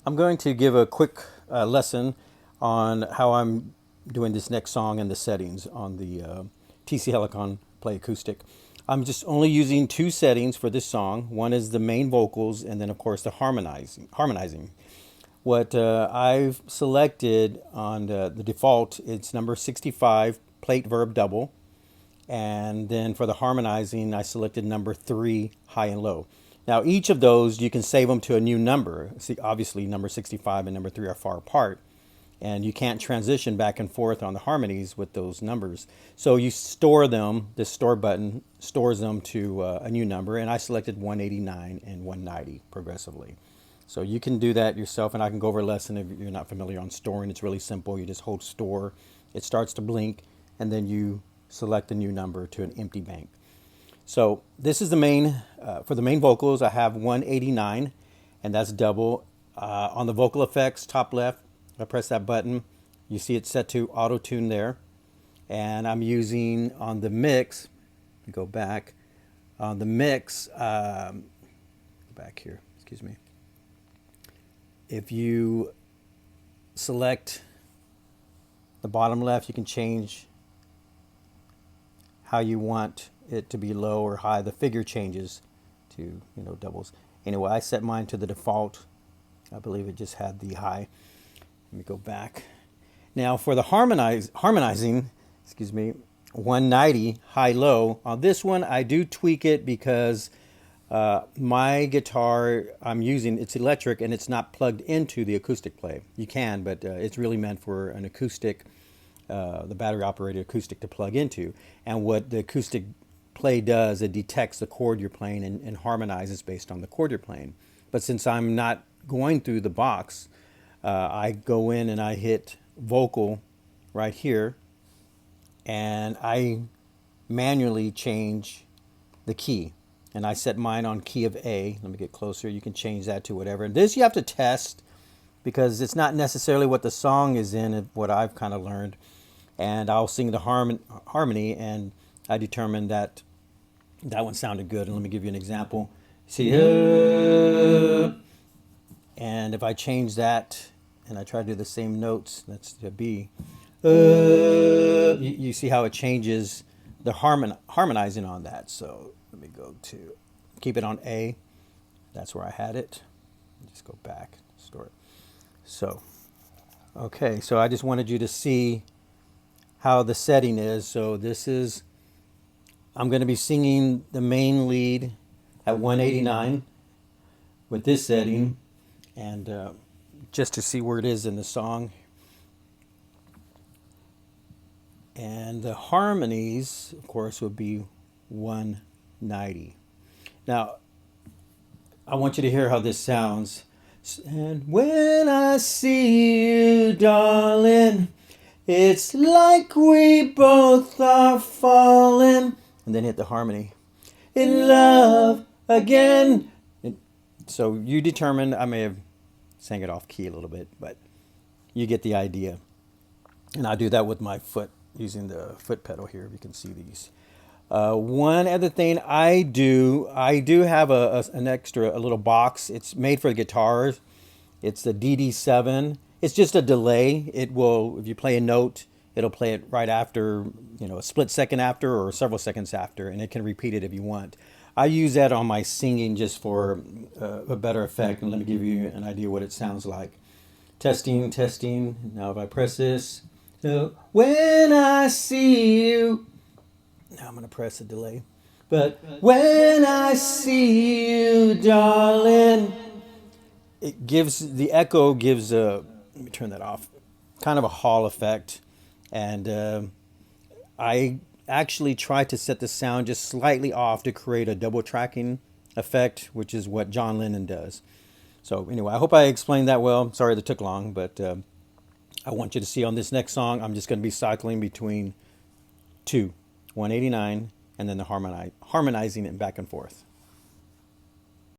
I'm going to give a quick lesson on how I'm doing this next song and the settings on the TC Helicon Play Acoustic. I'm just only using two settings for this song. One is the main vocals, and then of course the harmonizing. What I've selected on the default, it's number 65, plate verb double. And then for the harmonizing, I selected number 3, high and low. Now each of those, you can save them to a new number. See, obviously number 65 and number 3 are far apart. And you can't transition back and forth on the harmonies with those numbers. So you store them, this store button stores them to a new number. And I selected 189 and 190 progressively. So you can do that yourself, and I can go over a lesson if you're not familiar on storing. It's really simple. You just hold store, it starts to blink, and then you select a new number to an empty bank. So this is the main, for the main vocals, I have 189, and that's double. On the vocal effects, top left, I press that button. You see it set to auto tune there. And I'm using on the mix, go back, on the mix, go back here, excuse me. If you select the bottom left, you can change how you want it to be low or high. The figure changes to, doubles. Anyway, I set mine to the default. I believe it just had the high. Let me go back. Now for the harmonizing, excuse me, 190 high low. On this one, I do tweak it because my guitar I'm using, it's electric and it's not plugged into the acoustic play. You can, but it's really meant for an acoustic, the battery operated acoustic to plug into. And what the acoustic play does, it detects the chord you're playing and harmonizes based on the chord you're playing. But since I'm not going through the box, I go in and I hit vocal right here, and I manually change the key. And I set mine on key of A. Let me get closer. You can change that to whatever. And this you have to test because it's not necessarily what the song is in, what I've kind of learned. And I'll sing the harmony, and I determined that that one sounded good. And let me give you an example. See, and if I change that and I try to do the same notes, that's the B. You see how it changes the harmonizing on that. So let me go to keep it on A. That's where I had it. Just go back, store it. So, okay, so I just wanted you to see how the setting is. So this is, I'm going to be singing the main lead at 189 with this setting, and just to see where it is in the song. And the harmonies, of course, would be 190. Now, I want you to hear how this sounds. And when I see you, darling, it's like we both are falling. And then hit the harmony. In love again. So you determine, I may have sang it off key a little bit, but you get the idea. And I do that with my foot, using the foot pedal here, if you can see these. One other thing I do have an extra, a little box. It's made for the guitars. It's the DD7. It's just a delay. It will, if you play a note, it'll play it right after, a split second after or several seconds after, and it can repeat it if you want. I use that on my singing just for a better effect. And let me give you an idea what it sounds like. Testing, testing. Now if I press this, so when I see you, now I'm going to press the delay. But when I see you, darling, it gives, the echo gives a, let me turn that off, kind of a hall effect. And I actually try to set the sound just slightly off to create a double tracking effect, which is what John Lennon does. So anyway, I hope I explained that well. Sorry that took long, but I want you to see on this next song, I'm just going to be cycling between two, 189, and then the harmonizing it back and forth.